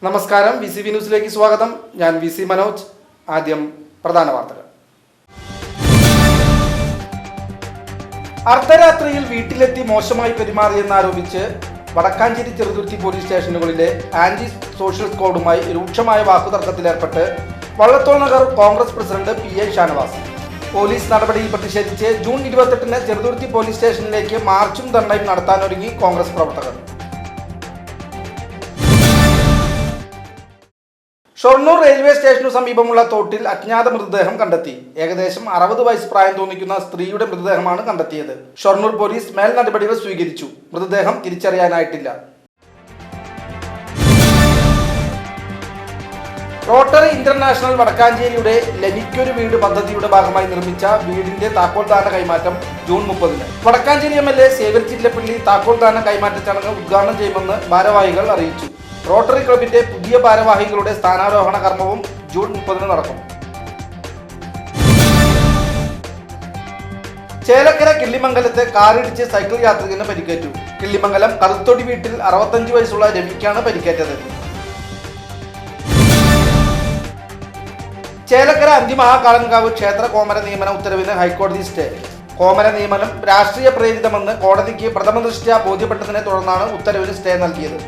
നമസ്കാരം, VCV ന്യൂസിലേക്ക് സ്വാഗതം. ഞാൻ VC മനോജ്. ആദ്യം പ്രധാന വാർത്തകൾ. അർദ്ധരാത്രിയിൽ വീട്ടിലെത്തി മോശമായി പെരുമാറിയെന്നാരോപിച്ച് വടക്കാഞ്ചേരി ചെറുതുരുത്തി പോലീസ് സ്റ്റേഷനുകളിലെ ആന്റി സോഷ്യൽ സ്ക്വാഡുമായി രൂക്ഷമായ വാക്കുതർക്കത്തിലേർപ്പെട്ട് Vallathol Nagar Congress president PA Shanavas. Police നടപടിയിൽ പ്രതിഷേധിച്ച് ജൂൺ 28-ന് ചെറുതുരുത്തി പോലീസ് സ്റ്റേഷനിലേക്ക് മാർച്ചും ധർണയും നടത്താനൊരുങ്ങി കോൺഗ്രസ് പ്രവർത്തകർ. ഷൊർണൂർ റെയിൽവേ സ്റ്റേഷനു സമീപമുള്ള തോട്ടിൽ അജ്ഞാത മൃതദേഹം കണ്ടെത്തി. ഏകദേശം 60 വയസ്സ് പ്രായം തോന്നിക്കുന്ന സ്ത്രീയുടെ മൃതദേഹമാണ് കണ്ടെത്തിയത്. ഷൊർണൂർ പോലീസ് മേൽ നടപടികൾ സ്വീകരിച്ചു. മൃതദേഹം തിരിച്ചറിയാനായിട്ടില്ല. റോട്ടറി ഇന്റർനാഷണൽ വടക്കാഞ്ചേരിയുടെ ലെനിക്കൊരു വീട് പദ്ധതിയുടെ ഭാഗമായി നിർമ്മിച്ച വീടിന്റെ താക്കോൽദാന കൈമാറ്റം ജൂൺ 30-ന് വടക്കാഞ്ചേരി MLA സേവ്യർ ചില്ലപ്പള്ളി താക്കോൽദാന കൈമാറ്റ ചടങ്ങ് ഉദ്ഘാടനം ചെയ്യുമെന്ന് ഭാരവാഹികൾ അറിയിച്ചു. റോട്ടറി ക്ലബിന്റെ പുതിയ ഭാരവാഹികളുടെ സ്ഥാനാരോഹണ കർമ്മവും ജൂൺ 30-ന് നടക്കും. ചേലക്കര കിള്ളിമംഗലത്ത് കാറിടിച്ച് സൈക്കിൾ യാത്രികന് പരിക്കേറ്റു. കിള്ളിമംഗലം കറുത്തൊടി വീട്ടിൽ 65 വയസ്സുള്ള രവിക്കാണ് പരിക്കേറ്റത്. ചേലക്കര അന്തിമഹാകാളൻകാവ് ക്ഷേത്ര കോമര നിയമന ഉത്തരവിന് ഹൈക്കോടതി സ്റ്റേ. കോമര നിയമനം രാഷ്ട്രീയ പ്രേരിതമെന്ന് കോടതിക്ക് പ്രഥമ ദൃഷ്ട്യാ ബോധ്യപ്പെട്ടതിനെ തുടർന്നാണ് ഉത്തരവിന് സ്റ്റേ നൽകിയത്.